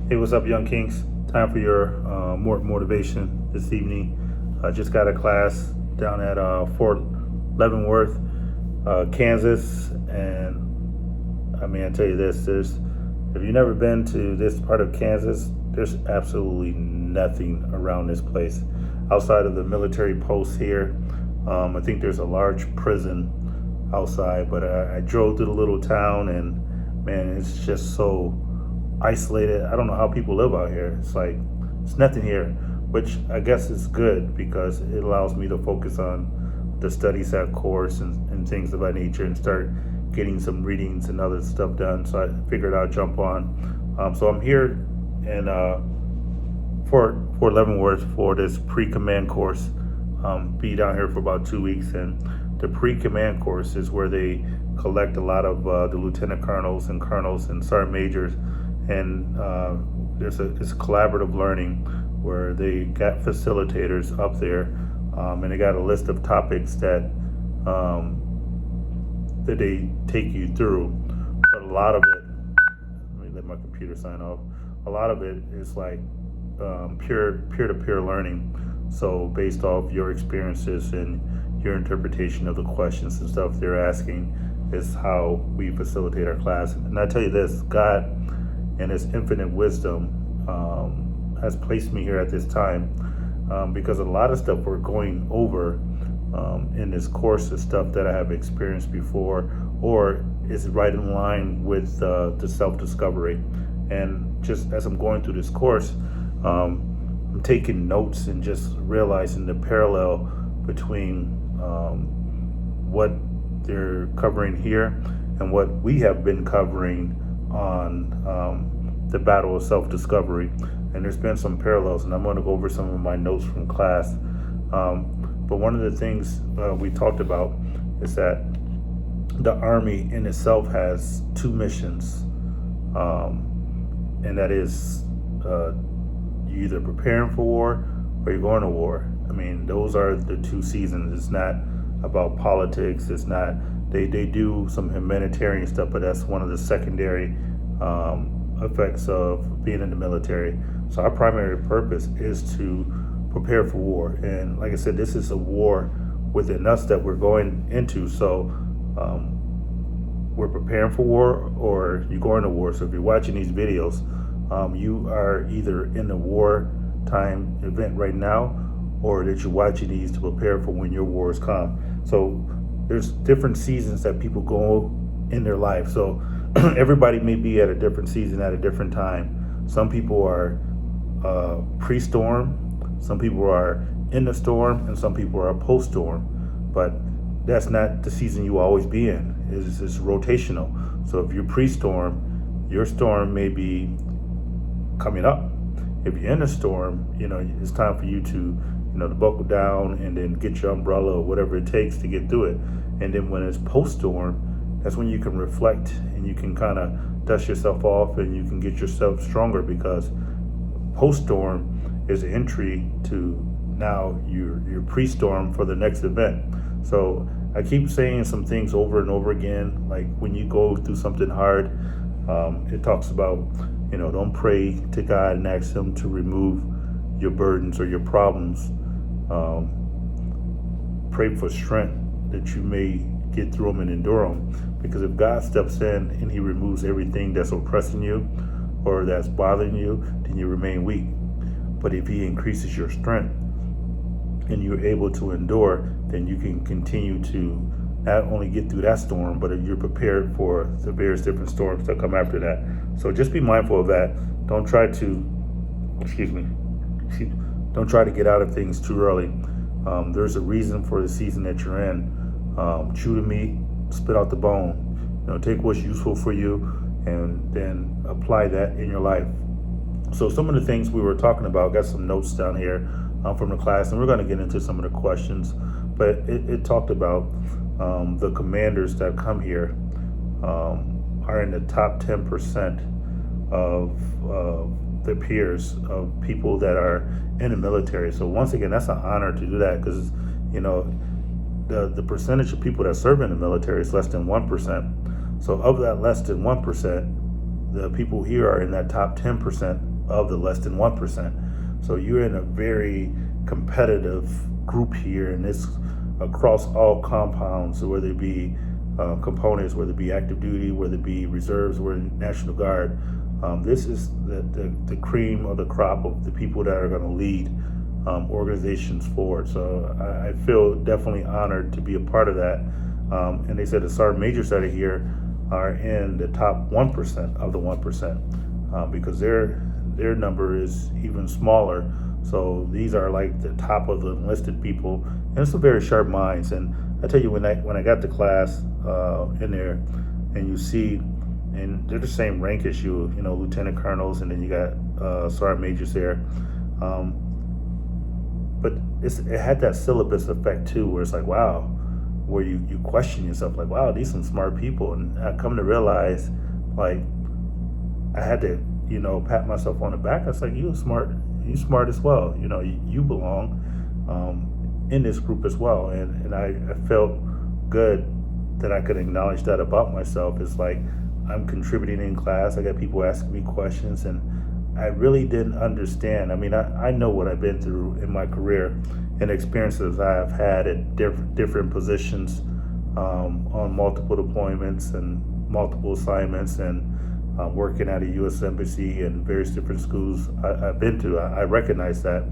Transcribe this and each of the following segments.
Hey, what's up, Young Kings? Time for your more motivation this evening. I just got a class down at Fort Leavenworth, Kansas, and I tell you this: if you've never been to this part of Kansas, there's absolutely nothing around this place outside of the military posts here. I think there's a large prison outside, but I drove through the little town, and man, it's just so isolated. I don't know how people live out here. It's nothing here, which I guess is good because it allows me to focus on the study set course and things of that nature and start getting some readings and other stuff done. So I figured I'd jump on. So I'm here in Fort Leavenworth for this pre-command course. Be down here for about 2 weeks, and the pre-command course is where they collect a lot of the lieutenant colonels and sergeant majors, and it's collaborative learning where they got facilitators up there, and they got a list of topics that they take you through. But a lot of it, let me let my computer sign off. A lot of it is like peer-to-peer learning. So based off your experiences and your interpretation of the questions and stuff they're asking is how we facilitate our class. And I tell you this, God and his infinite wisdom has placed me here at this time because a lot of stuff we're going over in this course is stuff that I have experienced before or is right in line with the self-discovery. And just as I'm going through this course, I'm taking notes and just realizing the parallel between what they're covering here and what we have been covering on the battle of self-discovery. And there's been some parallels, and I'm going to go over some of my notes from class. But one of the things we talked about is that the Army in itself has two missions, and that is you're either preparing for war or you're going to war. I mean, those are the two seasons. It's not about politics. It's not, they do some humanitarian stuff, but that's one of the secondary effects of being in the military. So our primary purpose is to prepare for war. And like I said, this is a war within us that we're going into. So we're preparing for war or you're going to war. So if you're watching these videos, you are either in a wartime event right now or that you're watching these to prepare for when your wars come. So there's different seasons that people go in their life. So everybody may be at a different season at a different time. Some people are pre-storm, some people are in the storm, and some people are post-storm. But that's not the season you always be in. It's rotational. So if you're pre-storm, your storm may be coming up. If you're in a storm, it's time for you to buckle down and then get your umbrella or whatever it takes to get through it. And then when it's post-storm, that's when you can reflect and you can kind of dust yourself off and you can get yourself stronger, because post-storm is an entry to now your pre-storm for the next event. So I keep saying some things over and over again, like when you go through something hard, it talks about, don't pray to God and ask him to remove your burdens or your problems. Pray for strength that you may get through them and endure them. Because if God steps in and he removes everything that's oppressing you or that's bothering you, then you remain weak. But if he increases your strength and you're able to endure, then you can continue to not only get through that storm, but you're prepared for the various different storms that come after that. So just be mindful of that. Don't try to get out of things too early. There's a reason for the season that you're in. Chew the meat, spit out the bone. Take what's useful for you and then apply that in your life. So some of the things we were talking about, got some notes down here from the class, and we're going to get into some of the questions. But it talked about the commanders that come here are in the top 10% of the peers of people that are in the military. So once again, that's an honor to do that, because the percentage of people that serve in the military is less than 1%. So of that less than 1%, the people here are in that top 10% of the less than 1%. So you're in a very competitive group here, and it's across all compounds, whether it be components, whether it be active duty, whether it be reserves, whether it be National Guard. This is the cream of the crop of the people that are going to lead organizations forward. So I feel definitely honored to be a part of that. And they said the sergeant majors that are here are in the top 1% of the 1%, because their number is even smaller. So these are like the top of the enlisted people, and it's some very sharp minds. And I tell you, when I got to class in there, and you see, and they're the same rank as you, lieutenant colonels, and then you got sergeant majors there. But it had that syllabus effect too, where it's like, wow, where you question yourself, like, wow, these some smart people. And I come to realize, like, I had to, pat myself on the back. I was like, you smart as well. You belong in this group as well. And I felt good that I could acknowledge that about myself. It's like, I'm contributing in class. I got people asking me questions, and I really didn't understand. I mean, I know what I've been through in my career and experiences I have had at different positions on multiple deployments and multiple assignments, and working at a U.S. Embassy and various different schools I've been to. I recognize that.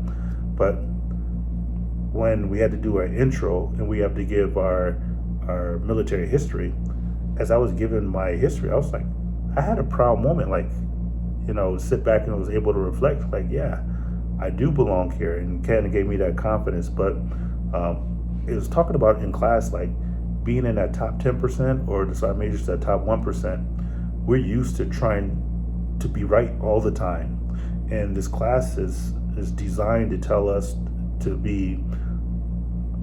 But when we had to do our intro and we have to give our military history, as I was giving my history, I was like, I had a proud moment, like, sit back and was able to reflect, like, yeah, I do belong here, and kind of gave me that confidence. But it was talking about in class, like, being in that top 10% or the sergeant majors that top 1%. We're used to trying to be right all the time, and this class is designed to tell us to be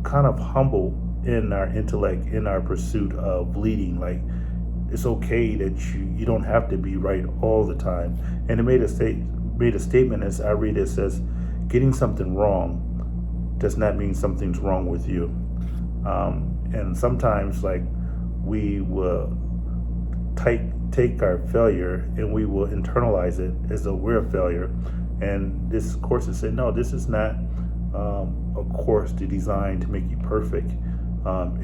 kind of humble in our intellect, in our pursuit of leading. Like, it's okay that you don't have to be right all the time. And it made a statement, as I read it, says, getting something wrong does not mean something's wrong with you. And sometimes, like, we will take our failure and we will internalize it as though we're a failure. And this course is saying, no, this is not a course designed to make you perfect.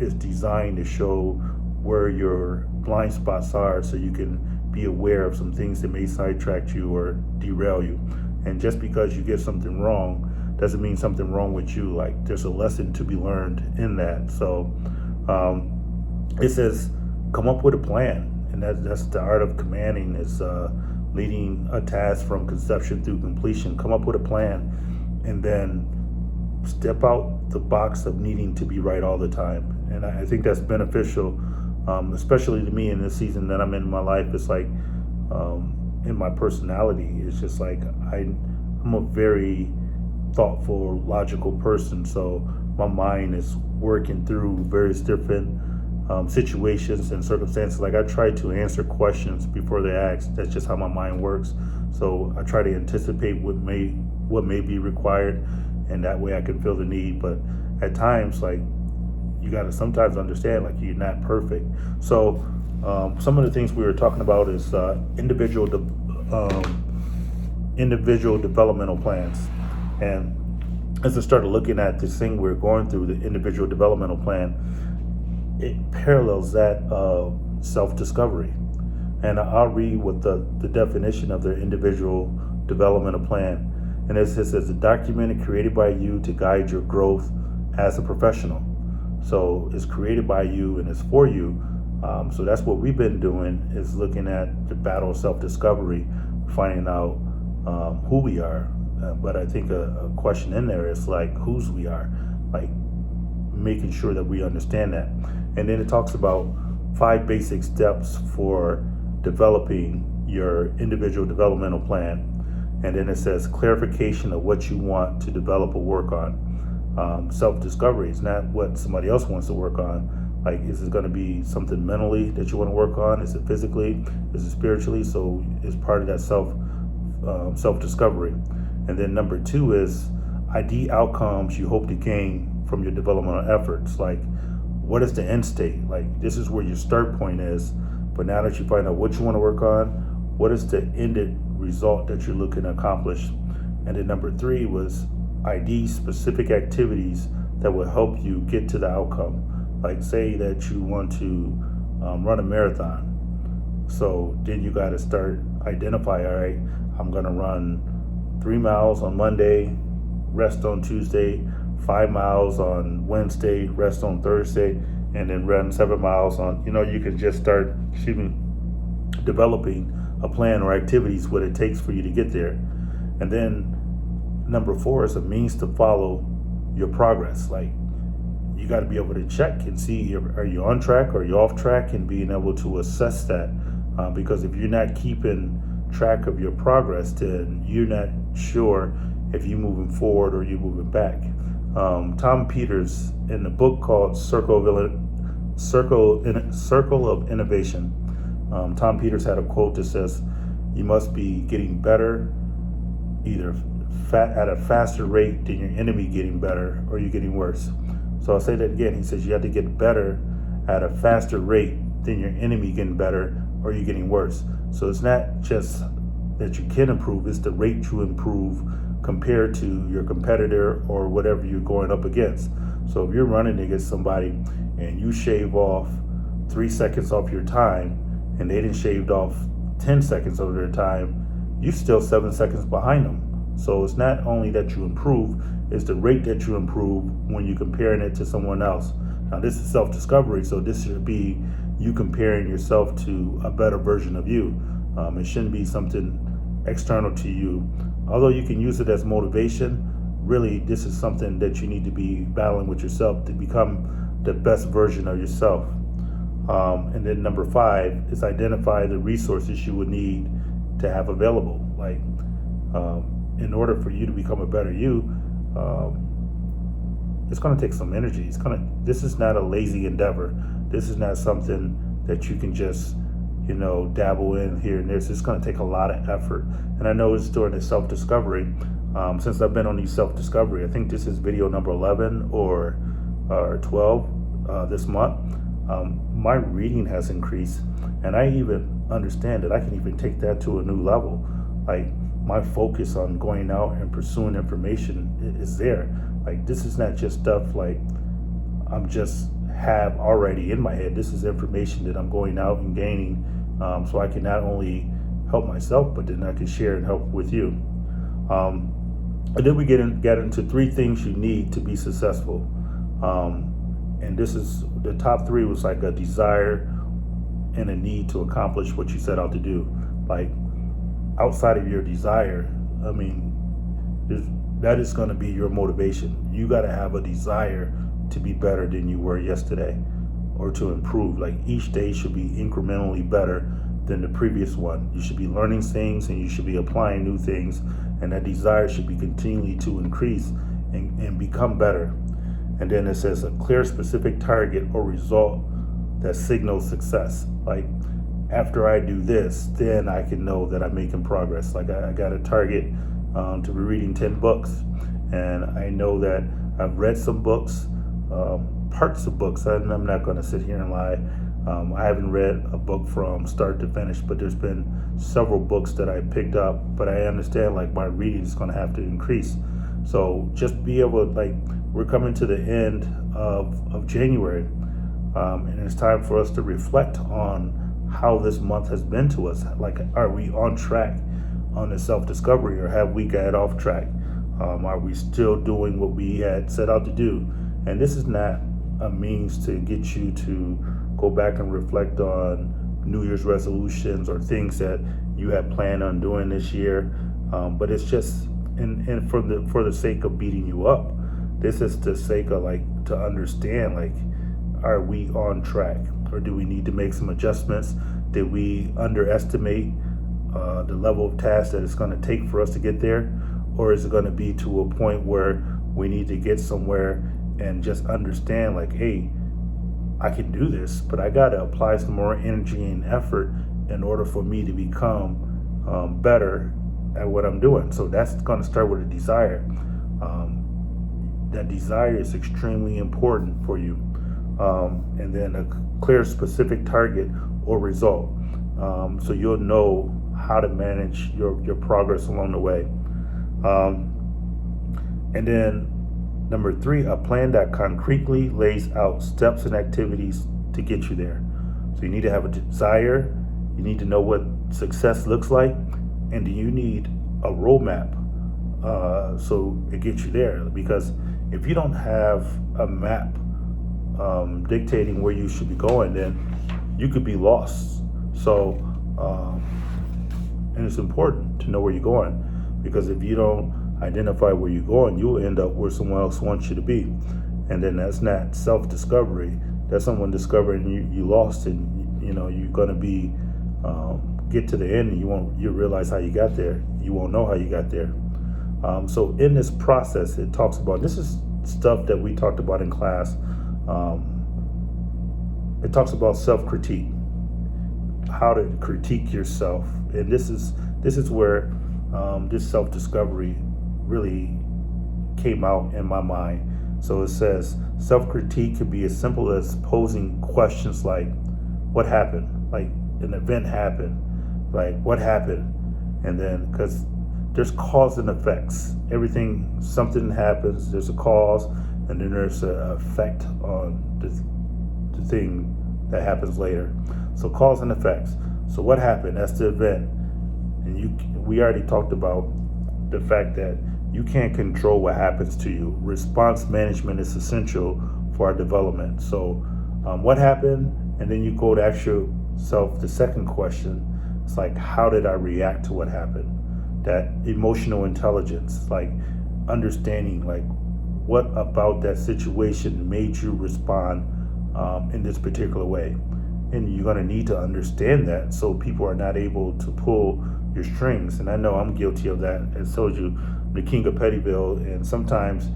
It's designed to show where your blind spots are, so you can be aware of some things that may sidetrack you or derail you. And just because you get something wrong doesn't mean something wrong with you. Like, there's a lesson to be learned in that. So it says, come up with a plan. And that's the art of commanding, is leading a task from conception through completion. Come up with a plan, and then step out the box of needing to be right all the time. And I think that's beneficial, especially to me in this season that I'm in my life. It's like, in my personality, it's just like I'm a very thoughtful, logical person. So my mind is working through various different situations and circumstances. Like, I try to answer questions before they ask. That's just how my mind works. So I try to anticipate what may be required, and that way I can feel the need. But at times, like, you got to sometimes understand, like, you're not perfect. So some of the things we were talking about is individual developmental plans. And as I started looking at this thing we're going through, the individual developmental plan, it parallels that of self-discovery. And I'll read what the definition of the individual developmental plan. And it says, it's a document created by you to guide your growth as a professional. So it's created by you and it's for you. So that's what we've been doing, is looking at the battle of self-discovery, finding out who we are. But I think a question in there is like, whose we are, like making sure that we understand that. And then it talks about 5 basic steps for developing your individual developmental plan. And then it says clarification of what you want to develop or work on. Self-discovery is not what somebody else wants to work on. Like, is it going to be something mentally that you want to work on? Is it physically? Is it spiritually? So it's part of that self-discovery. And then number 2 is ID outcomes you hope to gain from your developmental efforts. Like, what is the end state? Like, this is where your start point is. But now that you find out what you want to work on, what is the ended result that you're looking to accomplish? And then number 3 was ID specific activities that will help you get to the outcome. Like say that you want to run a marathon. So then you got to start identify, all right, I'm going to run 3 miles on Monday, rest on Tuesday, 5 miles on Wednesday, rest on Thursday, and then run 7 miles on, you can just start, developing a plan or activities, what it takes for you to get there. And then number 4 is a means to follow your progress. Like you got to be able to check and see, are you on track, or are you off track, and being able to assess that. Because if you're not keeping track of your progress, then you're not sure if you're moving forward or you're moving back. Tom Peters, in the book called Circle of Innovation, Tom Peters had a quote that says, you must be getting better either at a faster rate than your enemy getting better, or you're getting worse. So I'll say that again. He says you have to get better at a faster rate than your enemy getting better, or you're getting worse. So it's not just that you can improve, it's the rate you improve compared to your competitor or whatever you're going up against. So if you're running against somebody and you shave off 3 seconds off your time and they didn't shaved off 10 seconds of their time, you're still 7 seconds behind them. So it's not only that you improve, it's the rate that you improve when you're comparing it to someone else. Now this is self-discovery, so this should be you comparing yourself to a better version of you. It shouldn't be something external to you. Although you can use it as motivation, really this is something that you need to be battling with yourself to become the best version of yourself. And then number 5 is identify the resources you would need to have available. Like in order for you to become a better you, it's going to take some energy. This is not a lazy endeavor. This is not something that you can just, dabble in here and there. So it's going to take a lot of effort. And I know it's during the self-discovery. Since I've been on these self-discovery, I think this is video number 11 or 12 this month. My reading has increased, and I even understand that I can even take that to a new level. Like my focus on going out and pursuing information is there. Like this is not just stuff like I'm just have already in my head. This is information that I'm going out and gaining, so I can not only help myself, but then I can share and help with you. And then we get into 3 things you need to be successful. And this is the top 3 was like a desire and a need to accomplish what you set out to do. Like outside of your desire, that is going to be your motivation. You got to have a desire to be better than you were yesterday, or to improve. Like each day should be incrementally better than the previous one. You should be learning things and you should be applying new things, and that desire should be continually to increase and become better. And then it says a clear specific target or result that signals success. Like after I do this, then I can know that I'm making progress. Like I got a target to be reading 10 books, and I know that I've read some books, parts of books. I'm not going to sit here and lie. I haven't read a book from start to finish, but there's been several books that I picked up, but I understand like my reading is going to have to increase. So just be able to, like, we're coming to the end of January, and it's time for us to reflect on how this month has been to us. Like, are we on track on the self-discovery, or have we got off track? Are we still doing what we had set out to do? And this is not a means to get you to go back and reflect on New Year's resolutions or things that you had planned on doing this year, but it's just and for the sake of beating you up. This is the sake of, like, to understand, like, are we on track, or do we need to make some adjustments? Did we underestimate the level of task that it's going to take for us to get there, or is it going to be to a point where we need to get somewhere and just understand, like, hey, I can do this, but I got to apply some more energy and effort in order for me to become better at what I'm doing. So that's going to start with a desire. That desire is extremely important for you. And then a clear specific target or result. So you'll know how to manage your progress along the way. And then number 3, a plan that concretely lays out steps and activities to get you there. So you need to have a desire, you need to know what success looks like, and you need a roadmap so it gets you there. Because if you don't have a map dictating where you should be going, then you could be lost. So, and it's important to know where you're going, because if you don't identify where you're going, you'll end up where someone else wants you to be. And then that's not self-discovery. That's someone discovering you lost, and you're going to be get to the end, and you realize how you got there. You won't know how you got there. So in this process, it talks about, this is stuff that we talked about in class. It talks about self-critique, how to critique yourself, and this is where this self-discovery really came out in my mind. So it says self-critique could be as simple as posing questions like, what happened? Like, an event happened, like, what happened? And then, because there's cause and effects. Something happens, there's a cause, and then there's an effect on the thing that happens later. So cause and effects. So what happened? That's the event. And we already talked about the fact that you can't control what happens to you. Response management is essential for our development. So what happened? And then you go to ask yourself the second question. It's like, how did I react to what happened? That emotional intelligence, like understanding, like, what about that situation made you respond in this particular way? And you're going to need to understand that, so people are not able to pull your strings. And I know I'm guilty of that. As I told you, the king of Pettyville, and sometimes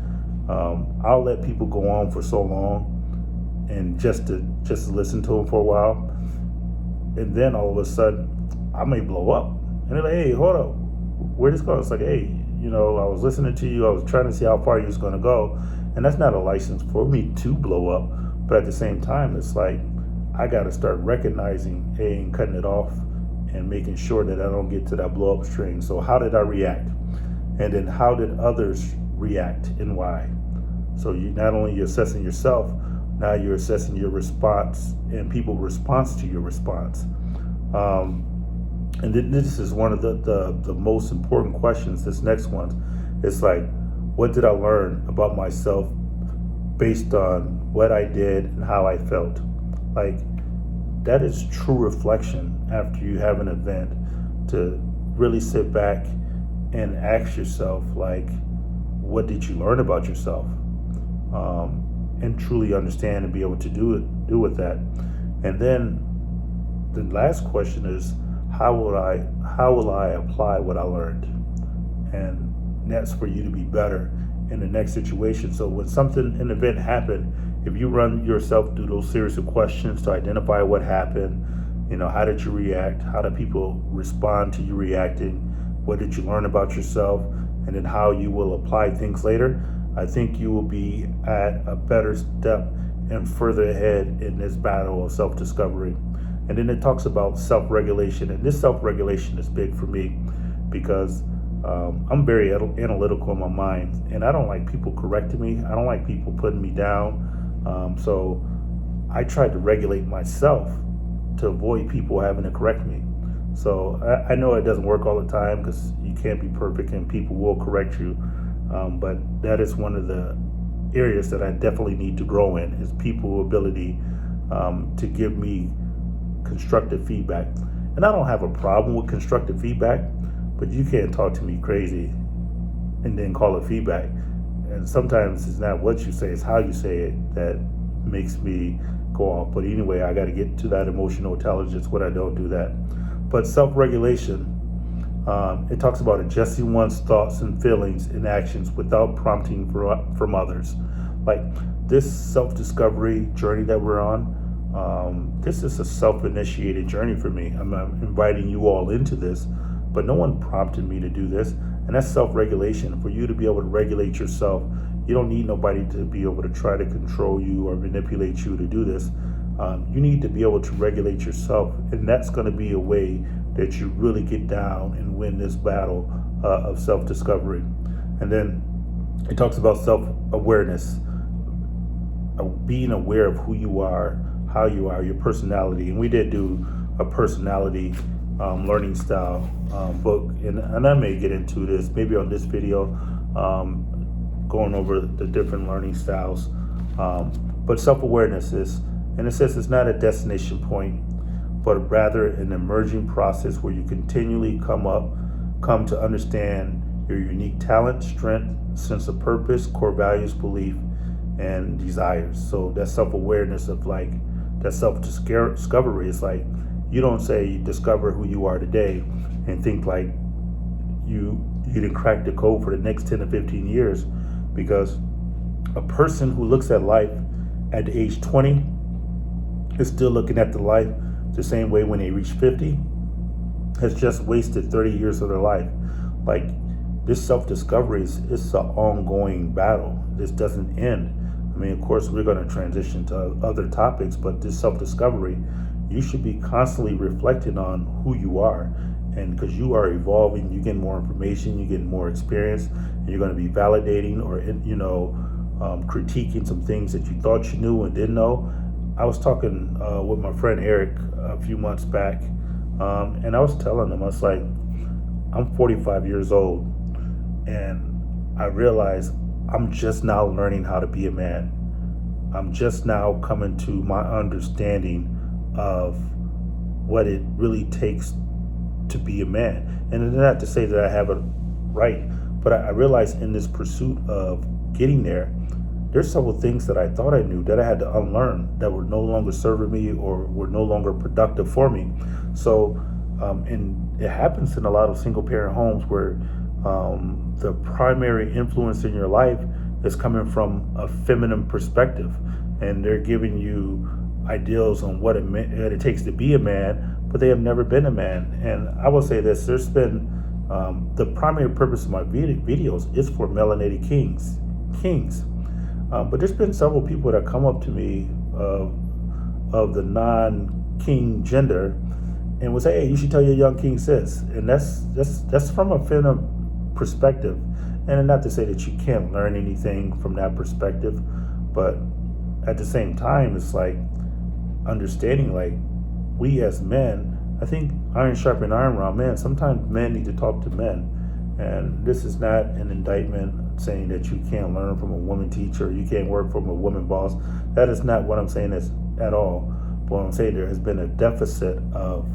I'll let people go on for so long, and just to listen to them for a while, and then all of a sudden I may blow up, and they're like, hey, hold up, where this going? It's like, hey, I was listening to you, I was trying to see how far you was going to go, and that's not a license for me to blow up. But at the same time, it's like, I got to start recognizing, hey, and cutting it off, and making sure that I don't get to that blow up string. So how did I react? And then how did others react, and why? So you not only you're assessing yourself, now you're assessing your response and people's response to your response. And then this is one of the most important questions. This next one, it's like, what did I learn about myself based on what I did and how I felt? Like, that is true reflection after you have an event, to really sit back and ask yourself, like, what did you learn about yourself? And truly understand and be able to do with that. And then the last question is, how will I apply what I learned? And that's for you to be better in the next situation. So when an event happened, if you run yourself through those series of questions to identify what happened, how did you react? How did people respond to you reacting? What did you learn about yourself? And then how you will apply things later, I think you will be at a better step and further ahead in this battle of self-discovery. And then it talks about self-regulation. And this self-regulation is big for me, because I'm very analytical in my mind, and I don't like people correcting me. I don't like people putting me down. So I try to regulate myself to avoid people having to correct me. So I know it doesn't work all the time, because you can't be perfect and people will correct you. But that is one of the areas that I definitely need to grow in, is people's ability to give me constructive feedback. And I don't have a problem with constructive feedback, but you can't talk to me crazy and then call it feedback. And sometimes it's not what you say, it's how you say it that makes me go off. But anyway, I got to get to that emotional intelligence when I don't do that. But self-regulation, it talks about adjusting one's thoughts and feelings and actions without prompting from others. Like, this self-discovery journey that we're on, this is a self-initiated journey for me. I'm inviting you all into this, but no one prompted me to do this. And that's self-regulation. For you to be able to regulate yourself, you don't need nobody to be able to try to control you or manipulate you to do this. You need to be able to regulate yourself, and that's going to be a way that you really get down and win this battle of self-discovery. And then it talks about self-awareness, being aware of who you are, how you are, your personality. And we did do a personality learning style book, and I may get into this maybe on this video, going over the different learning styles. But self-awareness is, and it says it's not a destination point, but rather an emerging process where you continually come to understand your unique talent, strength, sense of purpose, core values, belief, and desires. So that self-awareness of like that self-discovery is like, you don't say you discover who you are today and think like you didn't crack the code for the next 10 to 15 years, because a person who looks at life at the age 20 is still looking at the life the same way when they reach 50, has just wasted 30 years of their life. Like, this self-discovery it's an ongoing battle. This doesn't end. I mean, of course, we're going to transition to other topics, but this self-discovery, you should be constantly reflecting on who you are. And because you are evolving, you get more information, you get more experience, and you're going to be validating or, critiquing some things that you thought you knew and didn't know. I was talking with my friend Eric a few months back, and I was telling him, I was like, I'm 45 years old, and I realized I'm just now learning how to be a man. I'm just now coming to my understanding of what it really takes to be a man. And it's not to say that I have it right, but I realized in this pursuit of getting there's several things that I thought I knew that I had to unlearn, that were no longer serving me or were no longer productive for me. So, and it happens in a lot of single parent homes where the primary influence in your life is coming from a feminine perspective, and they're giving you ideals on what it takes to be a man, but they have never been a man. And I will say this, there's been, the primary purpose of my videos is for melanated kings. But there's been several people that come up to me of the non-king gender and will say, hey, you should tell your young king sis. And that's from a feminine perspective. And not to say that you can't learn anything from that perspective, but at the same time, it's like understanding, like, we as men, I think iron sharpen iron around men. Sometimes men need to talk to men. And this is not an indictment saying that you can't learn from a woman teacher, you can't work from a woman boss. That is not what I'm saying at all. But I'm saying there has been a deficit of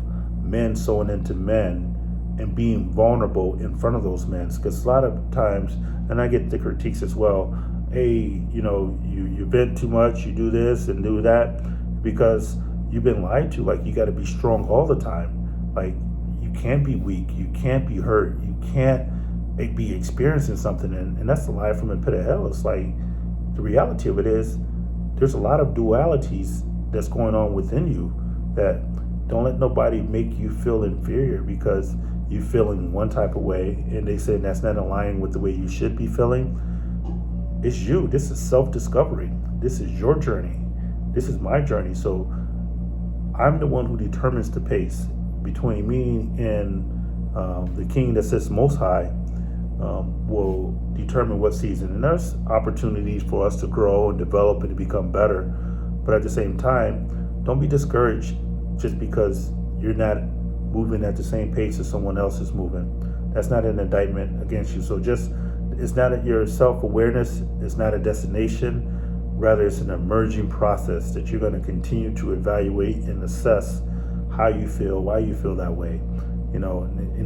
men sewing into men and being vulnerable in front of those men. Because a lot of times, and I get the critiques as well, hey, you vent too much, you do this and do that, because you've been lied to. Like, you got to be strong all the time. Like, you can't be weak, you can't be hurt, you can't be experiencing something. And that's the lie from the pit of hell. It's like, the reality of it is, there's a lot of dualities that's going on within you, that don't let nobody make you feel inferior because you feeling one type of way and they say that's not aligning with the way you should be feeling. It's you. This is self-discovery. This is your journey. This is my journey. So I'm the one who determines the pace between me and the king that sits most high. Will determine what season. And there's opportunities for us to grow and develop and to become better. But at the same time, don't be discouraged just because you're not moving at the same pace as someone else is moving. That's not an indictment against you. So it's not your self-awareness, it's not a destination, rather it's an emerging process that you're going to continue to evaluate and assess how you feel, why you feel that way, and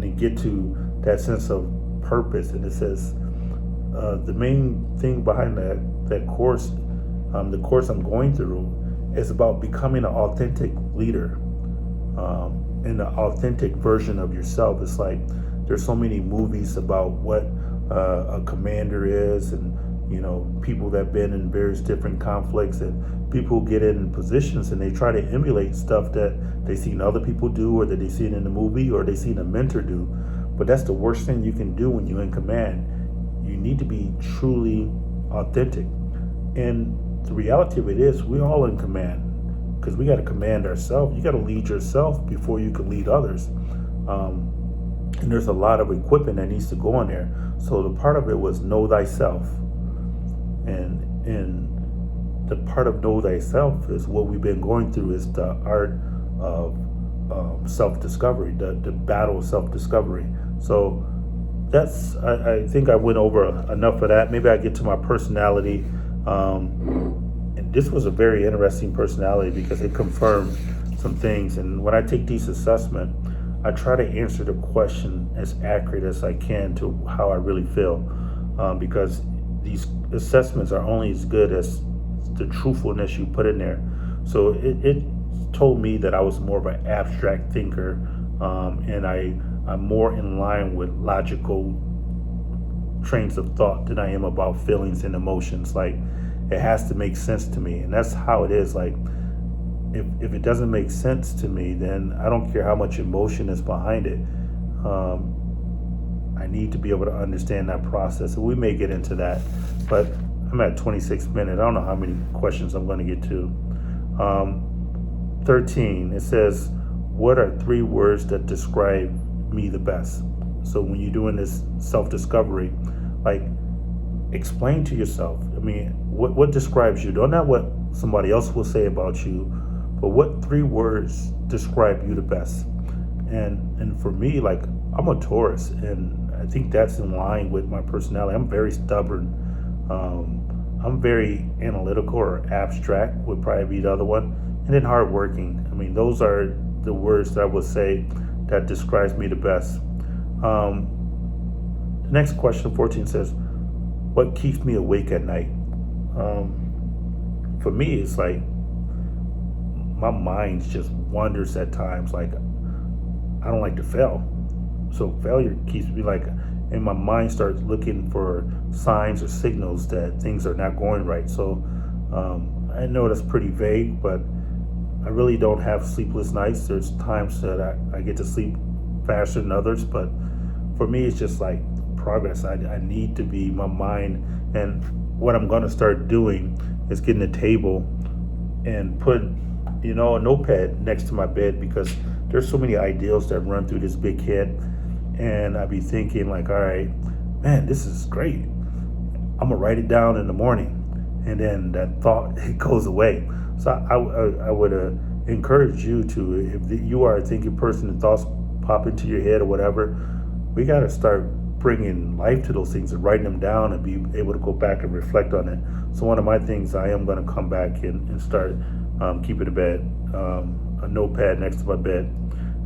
then get to that sense of purpose. And it says the main thing behind that course, the course I'm going through, is about becoming an authentic leader, and an authentic version of yourself. It's like there's so many movies about what a commander is, and people that have been in various different conflicts, and people get in positions and they try to emulate stuff that they seen other people do, or that they seen in the movie, or they seen a mentor do. But that's the worst thing you can do when you're in command. You need to be truly authentic. And the reality of it is, we're all in command. because we got to command ourselves. You got to lead yourself before you can lead others. And there's a lot of equipment that needs to go in there. So the part of it was know thyself, and the part of know thyself is what we've been going through, is the art of self-discovery, the battle of self-discovery. So I think I went over enough of that. Maybe I get to my personality. And this was a very interesting personality because it confirmed some things. And when I take these assessments, I try to answer the question as accurate as I can to how I really feel, because these assessments are only as good as the truthfulness you put in there. So it told me that I was more of an abstract thinker, and I'm more in line with logical trains of thought than I am about feelings and emotions. Like, it has to make sense to me, and that's how it is. Like, if it doesn't make sense to me, then I don't care how much emotion is behind it. I need to be able to understand that process, and we may get into that. But I'm at 26 minutes. I don't know how many questions I'm going to get to. 13, it says, what are 3 words that describe me the best? So when you're doing this self-discovery, like, explain to yourself. I mean, what describes you? Not what somebody else will say about you, but what 3 words describe you the best? And for me, like, I'm a Taurus, and I think that's in line with my personality. I'm very stubborn. I'm very analytical, or abstract would probably be the other one, and then hardworking. I mean, those are the words that I would say that describes me the best. The next question, 14, says, what keeps me awake at night? For me, it's like my mind just wanders at times. Like, I don't like to fail. So failure keeps me like, and my mind starts looking for signs or signals that things are not going right. So I know that's pretty vague, but I really don't have sleepless nights. There's times that I get to sleep faster than others, but for me, it's just like progress. I need to be my mind, and what I'm going to start doing is getting a table and put, a notepad next to my bed, because there's so many ideas that run through this big head, and I be thinking like, all right, man, this is great. I'm gonna write it down in the morning, and then that thought, it goes away. So I would encourage you to, if you are a thinking person and thoughts pop into your head or whatever, we got to start bringing life to those things and writing them down and be able to go back and reflect on it. So one of my things, I am going to come back and start keeping a notepad next to my bed.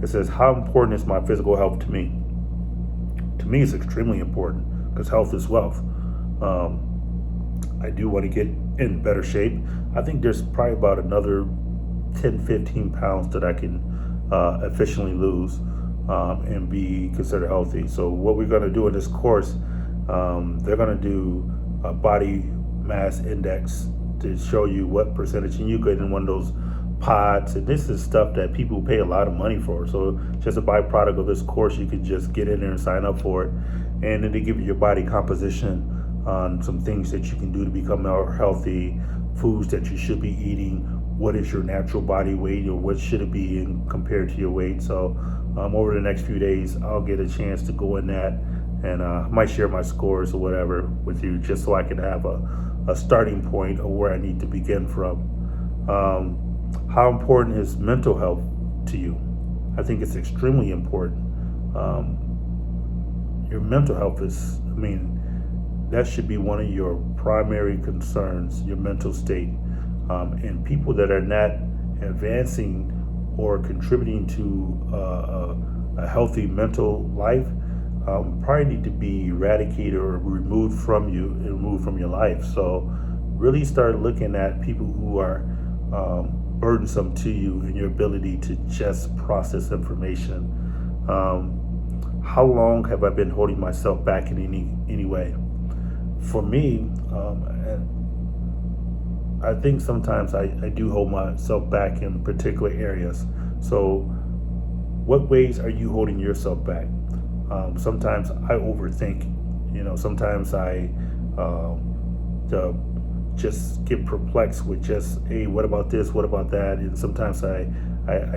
It says, how important is my physical health to me? To me, it's extremely important, because health is wealth. I do want to get in better shape. I think there's probably about another 10, 15 pounds that I can efficiently lose and be considered healthy. So what we're going to do in this course, they're going to do a body mass index to show you what percentage, and you get in one of those pods, and this is stuff that people pay a lot of money for. So just a byproduct of this course, you could just get in there and sign up for it, and then they give you your body composition on some things that you can do to become more healthy, foods that you should be eating, what is your natural body weight, or what should it be in compared to your weight. So over the next few days, I'll get a chance to go in that, and I might share my scores or whatever with you, just so I can have a starting point of where I need to begin from. How important is mental health to you? I think it's extremely important. Your mental health is, that should be one of your primary concerns, your mental state. And people that are not advancing or contributing to a healthy mental life probably need to be eradicated or removed from your life. So really start looking at people who are burdensome to you in your ability to just process information. How long have I been holding myself back in any way? For me, I think sometimes I do hold myself back in particular areas. So what ways are you holding yourself back? Sometimes I overthink. Sometimes the just get perplexed with just, hey, what about this? What about that? And sometimes I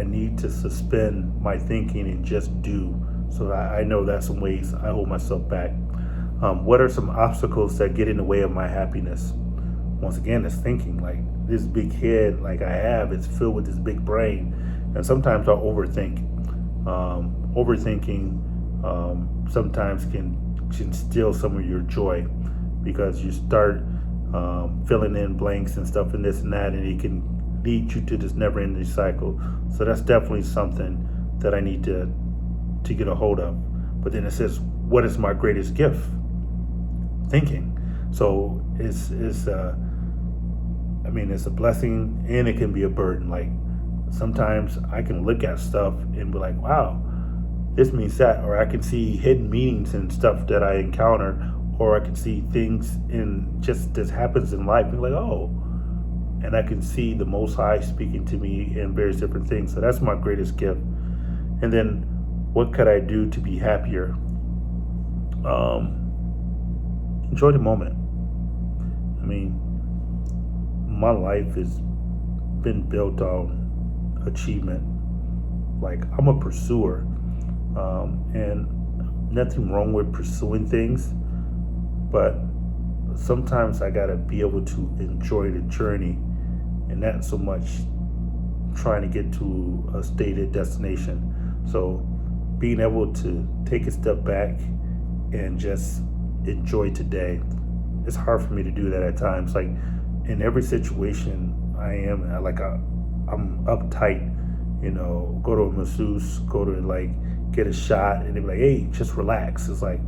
need to suspend my thinking and just do. So I know that's some ways I hold myself back. What are some obstacles that get in the way of my happiness? Once again, it's thinking. Like, this big head like I have, it's filled with this big brain. And sometimes I'll overthink. Overthinking sometimes can steal some of your joy, because you start filling in blanks and stuff and this and that, and it can lead you to this never-ending cycle. So that's definitely something that I need to get a hold of. But then it says, what is my greatest gift? Thinking. So it's a blessing, and it can be a burden. Like, sometimes I can look at stuff and be like, wow, this means that, or I can see hidden meanings and stuff that I encounter, or I can see things in just this happens in life and be like, oh, and I can see the Most High speaking to me in various different things. So that's my greatest gift. And then, what could I do to be happier? Enjoy the moment. I mean, my life has been built on achievement. Like, I'm a pursuer, and nothing wrong with pursuing things, but sometimes I gotta be able to enjoy the journey, and not so much trying to get to a stated destination. So being able to take a step back and just enjoy today. It's hard for me to do that at times. Like, in every situation I'm uptight, go to a masseuse, go to like get a shot, and they're like, hey, just relax. It's like,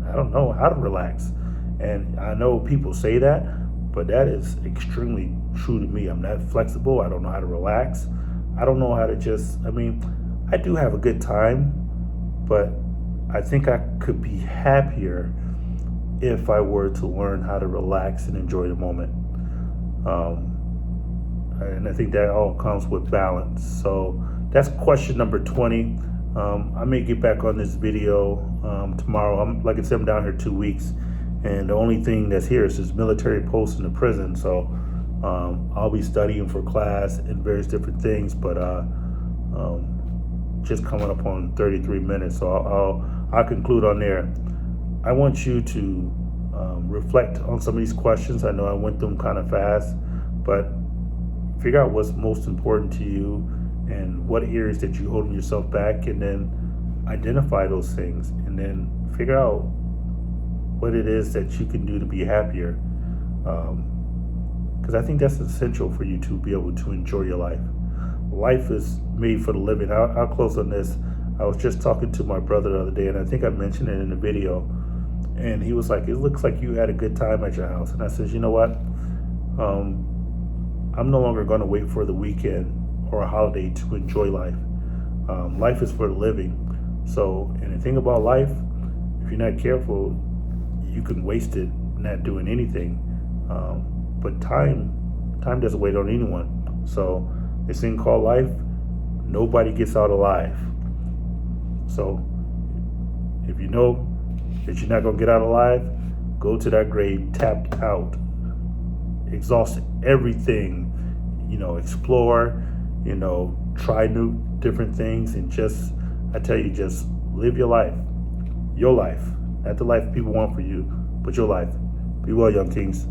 I don't know how to relax. And I know people say that, but that is extremely true to me. I'm not flexible. I don't know how to relax. I don't know how to I do have a good time, but I think I could be happier if I were to learn how to relax and enjoy the moment. And I think that all comes with balance. So that's question number 20. I may get back on this video tomorrow. Like I said, I'm down here 2 weeks, and the only thing that's here is this military post in the prison. So I'll be studying for class and various different things, but just coming up on 33 minutes. So I'll conclude on there. I want you to reflect on some of these questions. I know I went through them kind of fast, but figure out what's most important to you and what areas that you're holding yourself back, and then identify those things, and then figure out what it is that you can do to be happier. Because I think that's essential for you to be able to enjoy your life. Life is made for the living. I'll close on this. I was just talking to my brother the other day, and I think I mentioned it in the video, and he was like, it looks like you had a good time at your house. And I said, you know what? I'm no longer going to wait for the weekend or a holiday to enjoy life. Life is for the living. So, and the thing about life, if you're not careful, you can waste it not doing anything. But time doesn't wait on anyone. So this thing called life, nobody gets out alive. So if you know that you're not going to get out alive, go to that grave tapped out, exhaust everything, explore, try new different things, and just live your life, not the life people want for you, but your life. Be well, young kings.